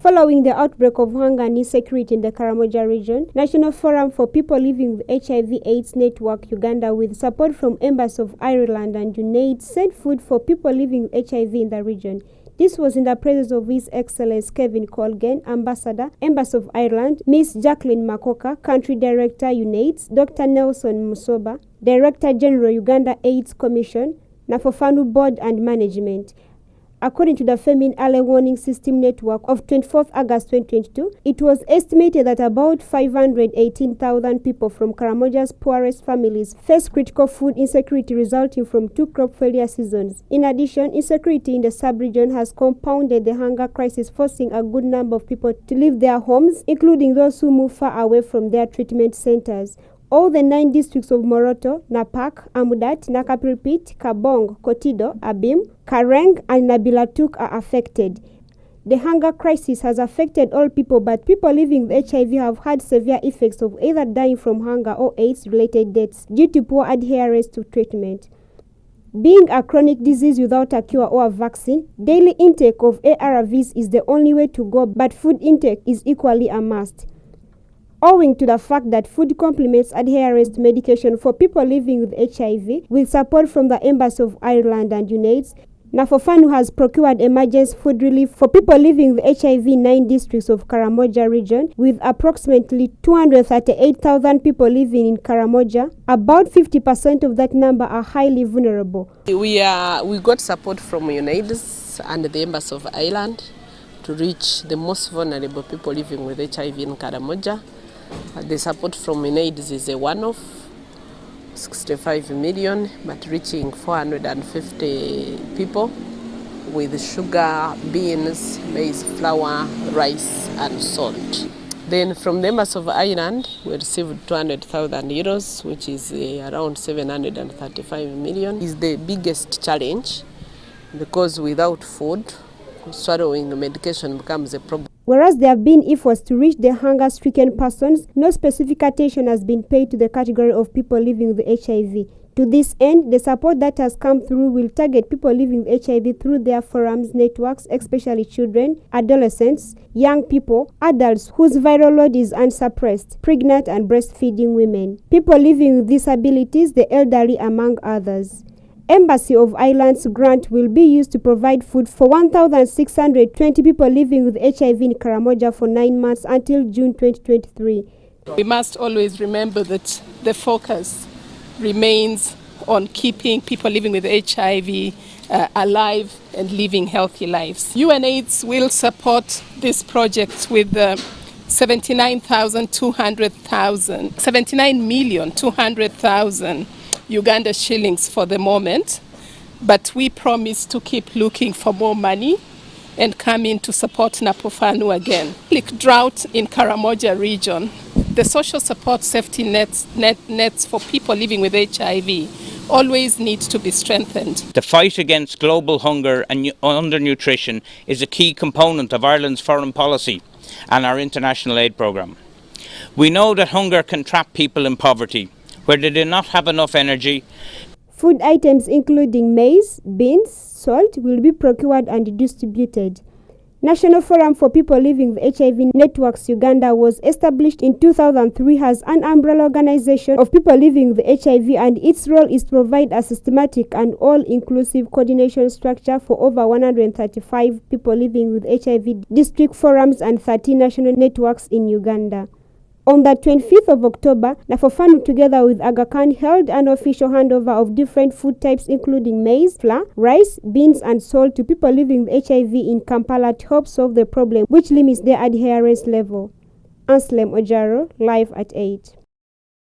Following the outbreak of hunger and insecurity in the Karamoja region, National Forum for People Living with HIV/AIDS Network Uganda, with support from Embassy of Ireland and UNAIDS, sent food for people living with HIV in the region. This was in the presence of His Excellency Kevin Colgan, Ambassador, Embassy of Ireland, Miss Jacqueline Makoka, Country Director, UNAIDS, Dr. Nelson Musoba, Director General, Uganda AIDS Commission, Nafofanu Board and Management. According to the Famine Early Warning System Network of 24th August 2022, it was estimated that about 518,000 people from Karamoja's poorest families face critical food insecurity resulting from 2 crop failure seasons. In addition, insecurity in the sub-region has compounded the hunger crisis, forcing a good number of people to leave their homes, including those who move far away from their treatment centers. All the 9 districts of Moroto, Napak, Amudat, Nakapilpit, Kabong, Kotido, Abim, Kareng, and Nabilatuk are affected. The hunger crisis has affected all people, but people living with HIV have had severe effects of either dying from hunger or AIDS-related deaths due to poor adherence to treatment. Being a chronic disease without a cure or a vaccine, daily intake of ARVs is the only way to go, but food intake is equally a must. Owing to the fact that food complements adherence to medication for people living with HIV, with support from the Embassy of Ireland and UNAIDS, Nafofanu has procured emergency food relief for people living with HIV in 9 districts of Karamoja region, with approximately 238,000 people living in Karamoja. About 50% of that number are highly vulnerable. We got support from UNAIDS and the Embassy of Ireland to reach the most vulnerable people living with HIV in Karamoja. The support from UNAIDS is a one-off, 65 million, but reaching 450 people with sugar, beans, maize, flour, rice, and salt. Then from the Embassy of Ireland, we received 200,000 euros, which is around 735 million. It's the biggest challenge because without food, swallowing medication becomes a problem. Whereas there have been efforts to reach the hunger-stricken persons, no specific attention has been paid to the category of people living with HIV. To this end, the support that has come through will target people living with HIV through their forums, networks, especially children, adolescents, young people, adults whose viral load is unsuppressed, pregnant and breastfeeding women, people living with disabilities, the elderly, among others. Embassy of Ireland's grant will be used to provide food for 1,620 people living with HIV in Karamoja for 9 months until June 2023. We must always remember that the focus remains on keeping people living with HIV alive and living healthy lives. UNAIDS will support this project with 79,200,000 Uganda shillings for the moment, but we promise to keep looking for more money and come in to support Nafofanu again. Like drought in Karamoja region, the social support safety nets for people living with HIV always need to be strengthened. The fight against global hunger and undernutrition is a key component of Ireland's foreign policy and our international aid programme. We know that hunger can trap people in poverty, where they do not have enough energy. Food items including maize, beans, salt will be procured and distributed. National Forum for People Living with HIV Networks Uganda was established in 2003 as an umbrella organization of people living with HIV, and its role is to provide a systematic and all-inclusive coordination structure for over 135 people living with HIV district forums and 13 national networks in Uganda. On the 25th of October, Nafofanu together with Aga Khan held an official handover of different food types including maize, flour, rice, beans and salt to people living with HIV in Kampala to help solve the problem which limits their adherence level. Anslem, Ojaru, live at 8.